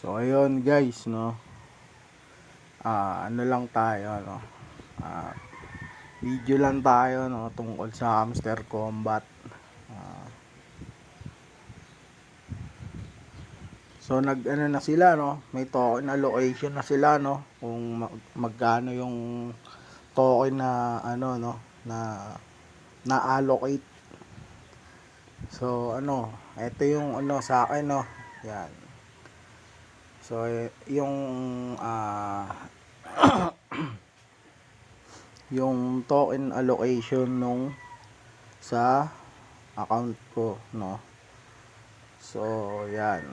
So ayun guys, no. Ano lang tayo, no. Video lang tayo, no, tungkol sa Hamster Combat. Ah, so nag-ano na sila, no. May token allocation na sila, no. Kung magkano yung token na ano, no, na allocate. So ano, ito yung ano sa akin, no. Yan. So yung yung token allocation nung sa account ko, no. So yan,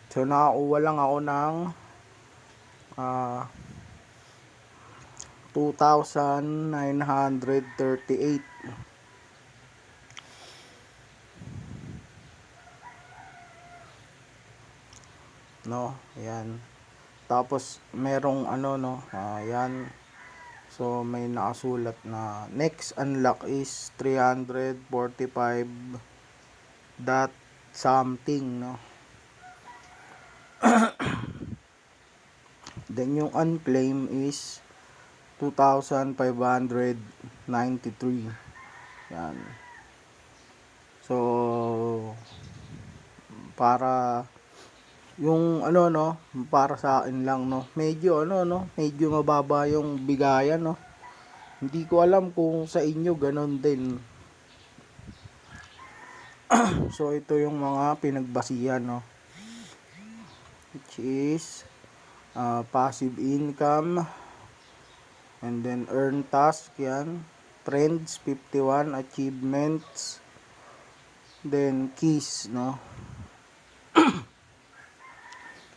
so nakakuha lang ako ng 2,938, no. Yan, tapos merong ano, no, yan. So may nakasulat na next unlock is 345 dot something, no. Then yung unclaim is 2,593. Yan. So para yung ano, no, para sa akin lang, no, medyo ano, no, medyo mababa yung bigayan, no. Hindi ko alam kung sa inyo ganon din. So ito yung mga pinagbasihan, no, which is passive income, and then earn task, yan, trends 51, achievements, then keys, no.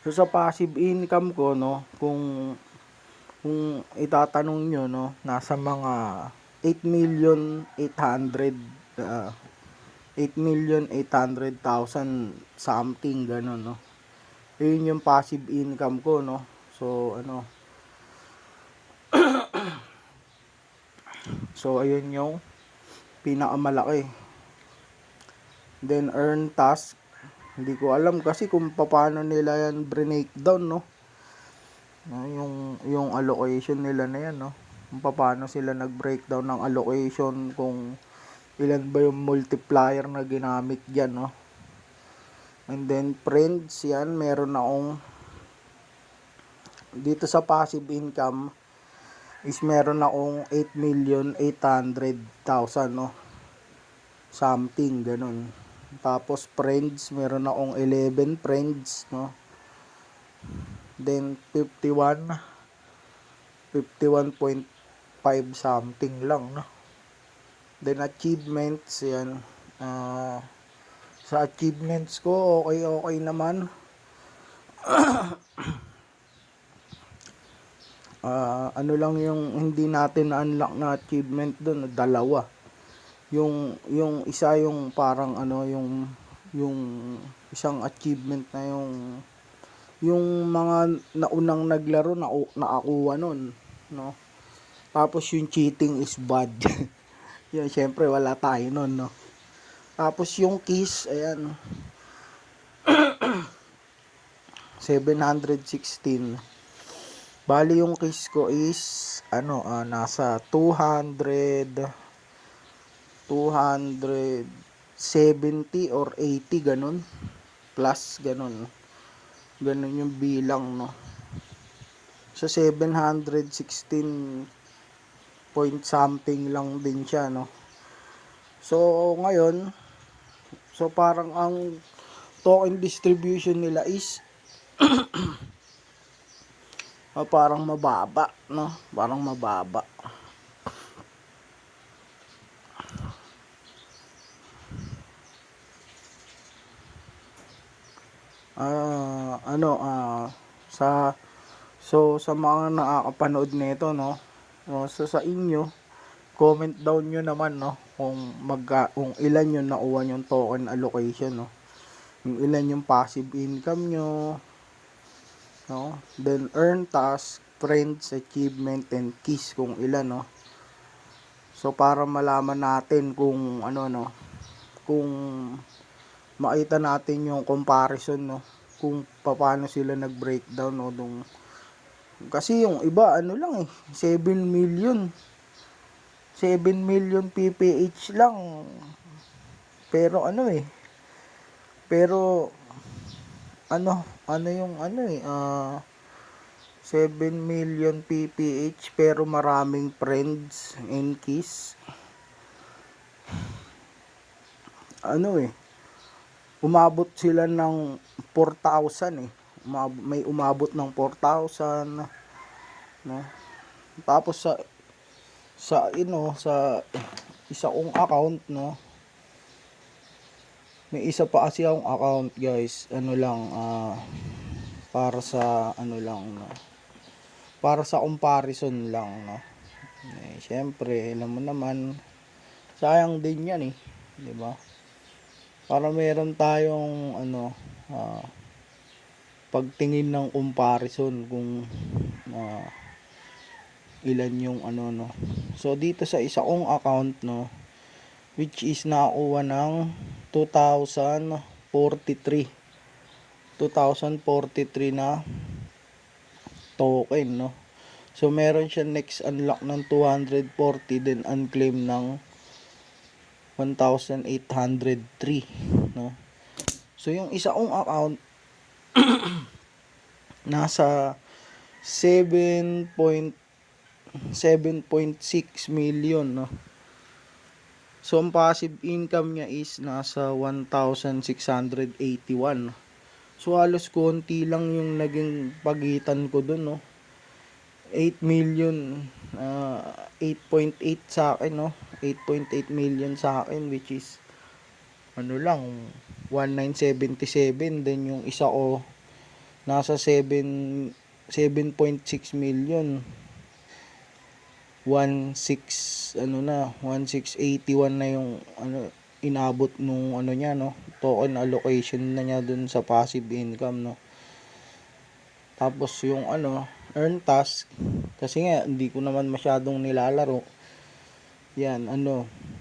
So sa passive income ko, no, kung itatanong nyo, no, nasa mga 8,800,000 something ganon, no. Yun yung passive income ko, no. So ano, so ayun yung pinakamalaki. Then earn task, hindi ko alam kasi kung paano nila yan breakdown, no. Yung allocation nila na yan, no, kung paano sila nag-breakdown ng allocation, kung ilan ba yung multiplier na ginamit dyan, no. And then friends, yan, meron akong dito sa passive income is meron akong 8,800,000, no, something ganon. Tapos friends, meron akong 11 friends, no. Then 51.5 something lang, no. Then achievements, yan, sa achievements ko okay naman. Ano lang yung hindi natin na-unlock na achievement doon, dalawa. Yung isa, yung parang ano, yung isang achievement na yung mga naunang naglaro na nakakuha nun, no. Tapos yung cheating is bad. Yan, syempre wala tayo nun, no. Tapos yung keys, ayan, 716. Bali yung keys ko is ano, nasa 270 or 80 ganun, plus ganun yung bilang, no. So 716 point something lang din siya, no. So ngayon, so parang ang token distribution nila is parang mababa, no, parang mababa. Sa mga nakakapanood nito, no, so sa inyo, comment down nyo naman, no, kung ilan yung nakuha yung token allocation, no, yung ilan yung passive income nyo, no, then earn task, friends, achievement, and keys kung ilan, no. So para malaman natin kung ano, no, kung makita natin yung comparison, no, kung paano sila nag-breakdown, no, kasi yung iba ano lang 7 million PPH lang, pero pero yung 7 million PPH pero maraming friends and kiss, umabot sila ng 4,000 may umabot ng 4,000, no. Tapos sa isa kong account, no, may isa pa kasi akong account, guys, para sa para sa comparison lang, no. Syempre alam mo naman, sayang din yan, di ba? Para meron tayong pagtingin ng comparison kung ilan yung no. So dito sa isa kong account, no, which is nakakuha ng 2043 na token, no. So meron siya next unlock ng 240, then unclaim ng 1,803, no. So yung isa kong account nasa 7.6 million, no. So ang passive income niya is nasa 1,681. So halos konti lang yung naging pagitan ko dun, no. 8 million, 8.8 sa akin, no. 8.8 million sa akin, which is lang 1,977. Then yung isa ko nasa 7.6 million, 1,681 na yung inabot nung niya, no, token allocation na niya dun sa passive income, no. Tapos yung earn task, kasi nga hindi ko naman masyadong nilalaro yan,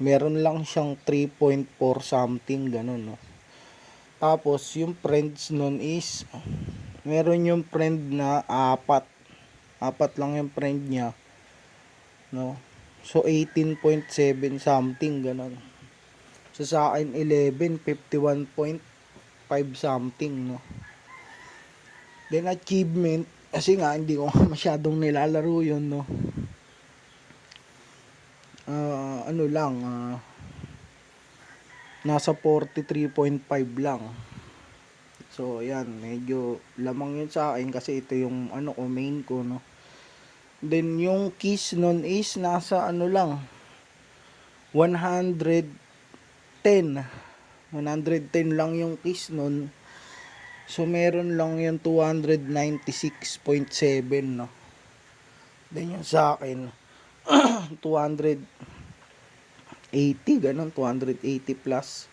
meron lang siyang 3.4 something ganun, no. Tapos yung friends nun is meron yung friend na apat lang yung friend niya, no. So 18.7 something ganun. So sa akin 11, 51.5 something, no. Then achievement, kasi nga hindi ko masyadong nilalaro yun, no. Nasa 43.5 lang. So ayan, medyo lamang yun sa akin kasi ito yung main ko, no. Then yung keys nun is nasa lang 110 lang yung keys nun. So meron lang yung 296.7, no. Then yung sa akin 280 ganun, 280 plus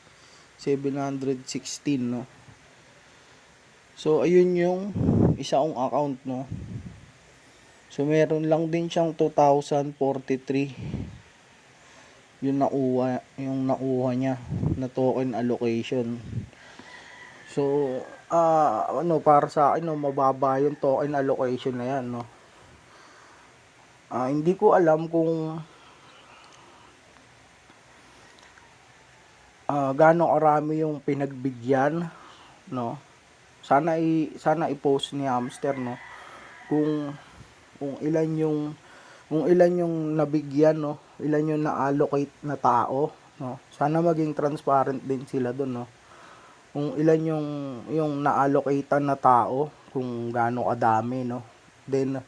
716, no. So ayun yung isa kong account, no. So meron lang din siyang 2,043 yung nakuha niya na token allocation. So para sa akin, no, mababa yung token allocation na yan, no. Hindi ko alam kung gaano karami yung pinagbigyan, no. Sana i-post ni Hamster, no, kung ilan yung nabigyan, no, ilan yung na-allocate na tao, no. Sana maging transparent din sila doon, no, kung ilan yung na-allocatean na tao, kung gaano kadami, no. Then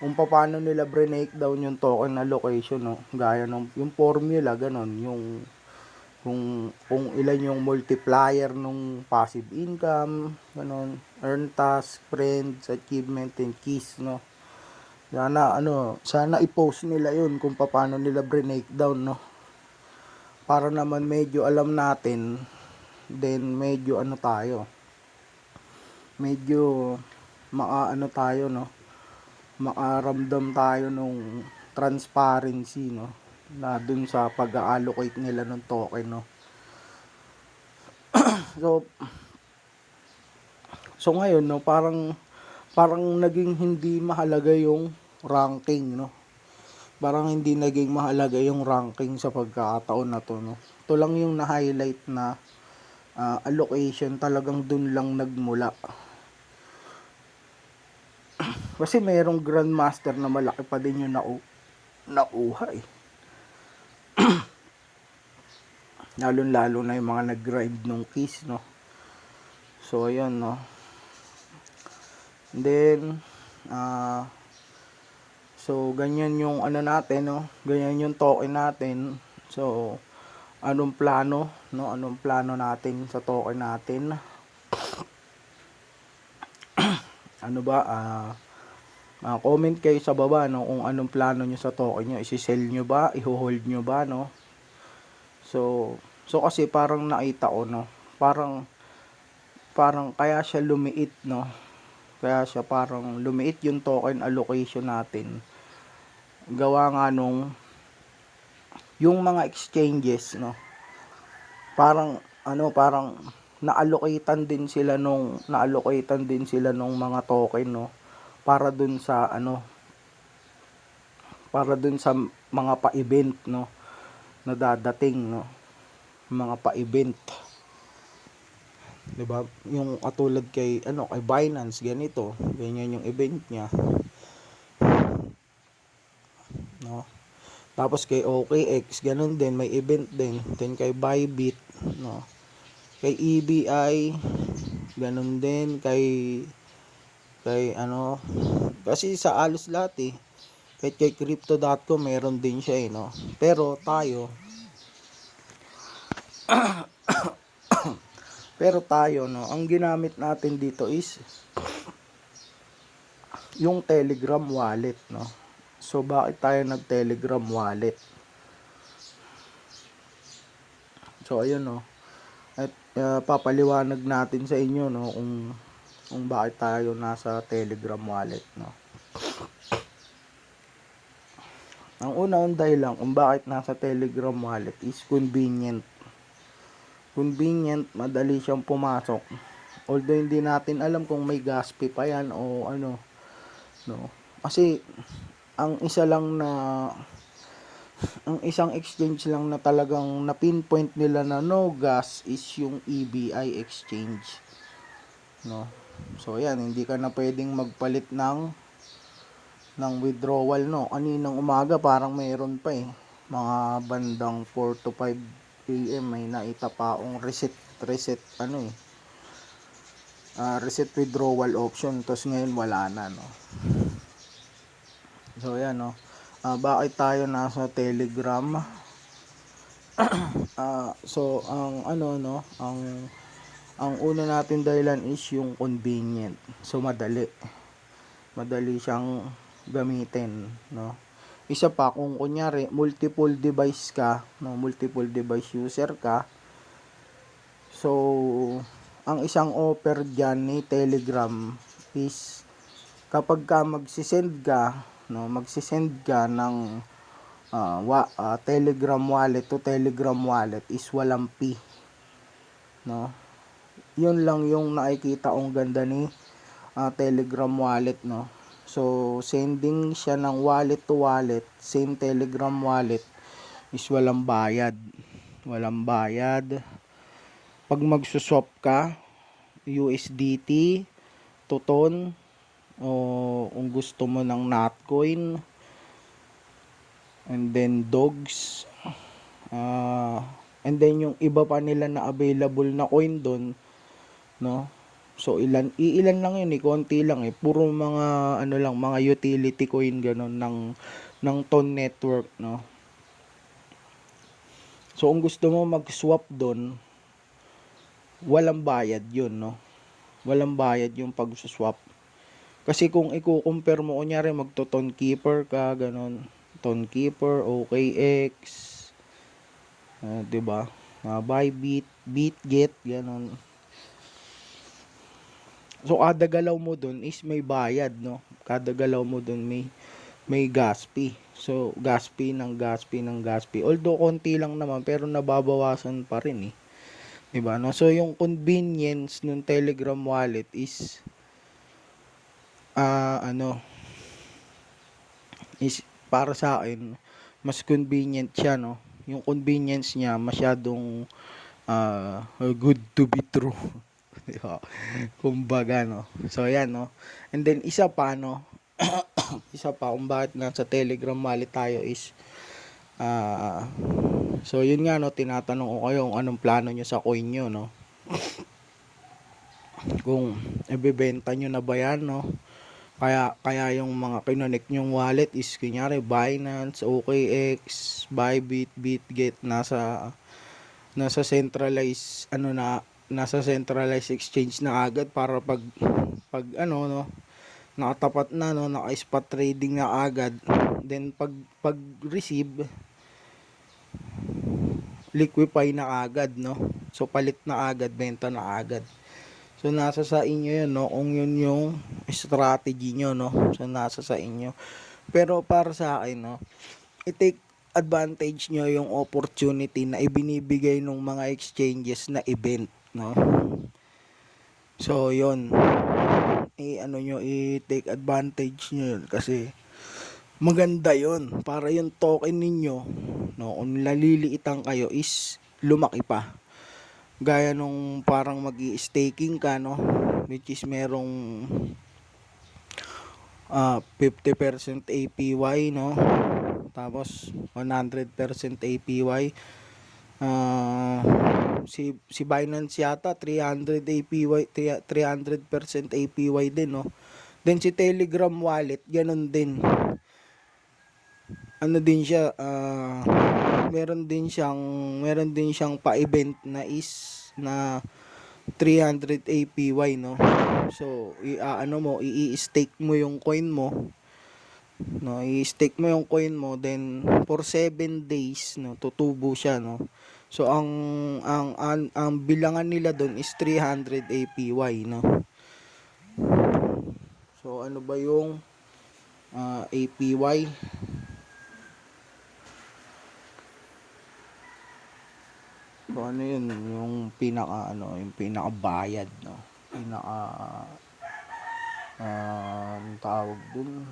kung paano nila break down yung token allocation, no, gaya ng yung formula ganon, yung kung ilan yung multiplier nung passive income, ganon, earn task, friends, achievement, and keys, no. Sana i-post nila yun kung paano nila breakdown, no, para naman medyo alam natin. Then medyo medyo tayo, no, makaramdam tayo nung transparency, no, na dun sa pag-allocate nila ng token, no. So so ngayon, no, parang naging hindi mahalaga yung ranking, no. Parang hindi naging mahalaga yung ranking sa pagkakataon na to, no. Ito lang yung na-highlight na allocation, talagang dun lang nagmula. Kasi mayroong grandmaster na malaki pa din yung nakuha eh. Lalo na yung mga nag-grind nung keys, no. So ayun, no. And then so ganyan yung ano natin, no. Ganyan yung token natin. So anong plano, no? Anong plano natin sa token natin? Ano ba? Comment kayo sa baba, no, kung anong plano nyo sa token nyo. Isi-sell nyo ba? I-hold nyo ba, no? So kasi parang nakita ko, no, parang kaya siya lumiit, no. Kaya siya parang lumiit yung token allocation natin. Gawa nga nung yung mga exchanges, no. Parang na-allocatean din sila nung mga token, no, para dun sa mga pa-event, no, na dadating, no, mga pa-event, 'di ba? Yung katulad kay Binance, ganito, ganyan yung event niya, no. Tapos kay OKX ganun din, may event din. Then kay Bybit, no, kay EBI ganun din, kay kasi sa alos lahat eh. Kahit kay crypto.com meron din siya no. Pero tayo no, ang ginamit natin dito is yung Telegram wallet, no. So bakit tayo nag-Telegram wallet? So ayun, no. At papaliwanag natin sa inyo, no, kung bakit tayo nasa Telegram wallet, no. Ang unang dahilan kung bakit nasa Telegram wallet is convenient. Madali siyang pumasok. Although hindi natin alam kung may gas fee pa yan o ano, no. Kasi ang isang exchange lang na talagang na pinpoint nila na no gas is yung EBI exchange, no. So yan, hindi ka na pwedeng magpalit ng withdrawal, no. Kaninang umaga parang mayroon pa eh, mga bandang 4 to 5 AM may naitapaong reset reset withdrawal option, tapos ngayon wala na, no. So yan, no. Bakit tayo nasa Telegram? So ang una natin dahilan is yung convenient. So madali siyang gamitin, no. Isa pa, kung kunyari multiple device user ka, so ang isang offer diyan ni Telegram is kapag ka magsisend ka ng Telegram wallet to Telegram wallet is walang fee, no. Yun lang yung nakikita kong ganda ni Telegram wallet, no. So sending siya ng wallet to wallet, same Telegram wallet, is walang bayad. Pag magsuswap ka USDT to TON, o kung gusto mo ng Notcoin, and then dogs, and then yung iba pa nila na available na coin doon, no. So ilan lang yun eh, konti lang eh, puro mga mga utility coin ganon ng TON network, no. So kung gusto mo mag-swap doon, walang bayad yun, no. Walang bayad yung pag-swap. Kasi kung i-compare mo, kunyari magto-TON Keeper ka, ganon, TON Keeper, OKX, 'di ba? Bybit, BitGet, ganon. So kada galaw mo dun is may bayad, no. Kada galaw mo dun may gas fee. So gas fee. Although konti lang naman pero nababawasan pa rin eh. 'Di ba, no? So yung convenience ng Telegram wallet is ano, is para sa akin mas convenient siya, no? Yung convenience niya masyadong good to be true. 'Di ba? Kumbaga, no. So ayan, no. And then isa pa, no, isa pa kung bakit nasa Telegram wallet tayo is so yun nga, no, tinatanong ko kayo kung anong plano nyo sa coin nyo, no. Kung ibebenta nyo na ba yan, no. Kaya yung mga kinonek nyong wallet is kunyari Binance, OKX, Bybit, Bitget, nasa centralized nasa centralized exchange na agad para pag ano, no, nakatapat na, no, naka-spot trading na agad. Then pag receive, liquify na agad, no. So palit na agad, benta na agad. So nasa sa inyo 'yun, no, kung 'yun yung strategy nyo, no. So nasa sa inyo. Pero para sa akin, no, i-take advantage nyo yung opportunity na ibinibigay ng mga exchanges na event, no. So 'yun, ano nyo, i-take advantage nyo yun kasi maganda 'yun para yung token ninyo, no, kung naliliitan kayo is lumaki pa. Gaya nung parang magi-staking ka, no, which is merong 50% APY, no, tapos 100% APY. Si Binance yata 300 APY, 300% APY din, no. Then si Telegram wallet ganun din. Ano din siya, meron din siyang pa-event na is na 300 APY, no. So ano mo, i-stake mo yung coin mo, no, i-stake mo yung coin mo, then for 7 days, no, tutubo siya, no. So ang bilangan nila doon is 300 APY, no. So ano ba yung APY? So ano yun, yung yung pinaka bayad, no. Pinaka tawag dun,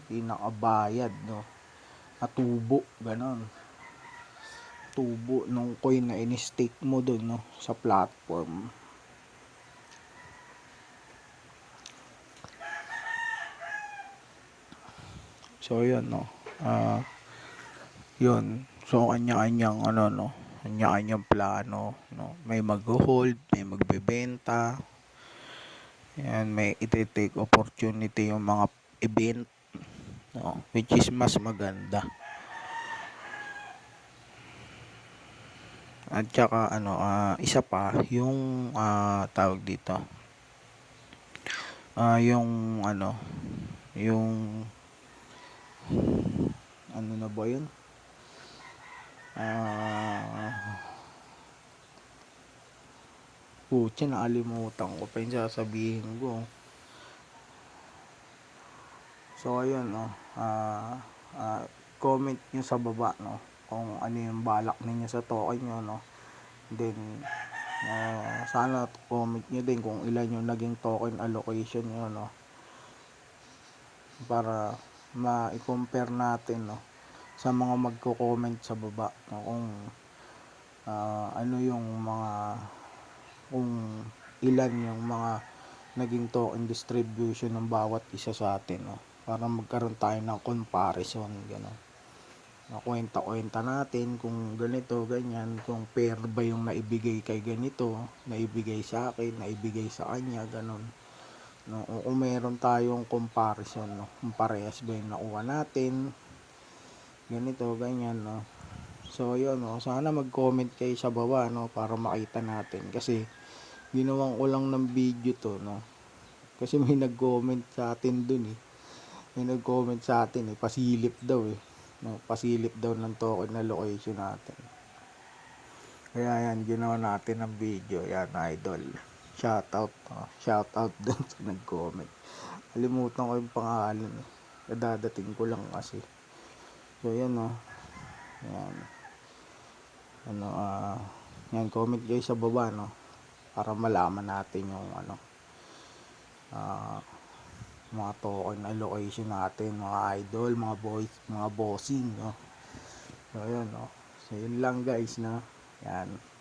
pinakabayad, no, na tubo, ganon, tubo nung coin na in-stake mo dun, no, sa platform. So yun, no, yun, so kanya-kanyang no, kanya-kanyang plano, no, may mag-hold, may magbebenta, yan, may iti-take opportunity yung mga event, no, which is mas maganda. At saka isa pa yung tawag dito, yung yung na ba yun, putya, nakalimutan ko pa yung sasabihin ko. So ayun, no, comment nyo sa baba, no, kung ano yung balak ninyo sa token nyo, no. Then sana comment nyo din kung ilan yung naging token allocation nyo, no, para ma-compare natin, no, sa mga magko-comment sa baba, no, kung ano yung mga, kung ilan yung mga naging token distribution ng bawat isa sa atin, no, para magkaroon tayo ng comparison, gano'n. Kwenta-kwenta natin kung ganito, ganyan, kung pair ba yung naibigay kay ganito, naibigay sa akin, naibigay sa kanya, gano'n, no, o kung meron tayong comparison, no, kung parehas ba yung nakuha natin, ganito, ganyan, no. So yun, no, sana mag-comment kayo sa baba, no, para makita natin kasi ginawan ko lang ng video to, no, kasi may nag-comment sa atin dun, may nag-comment sa atin, pasilip daw, no, pasilip daw ng token na location natin. Kaya yan, ginawa natin ng video, yan, idol. Shoutout dun sa nag-comment. Kalimutan ko yung pangalan, kadadating ko lang kasi. So yan, no, yan, Yan, comment kayo sa baba, no, para malaman natin yung ano, mga token allocation natin, mga idol, mga boys, mga bossing, no. So, yun, no. So, yun lang guys, no. Yan.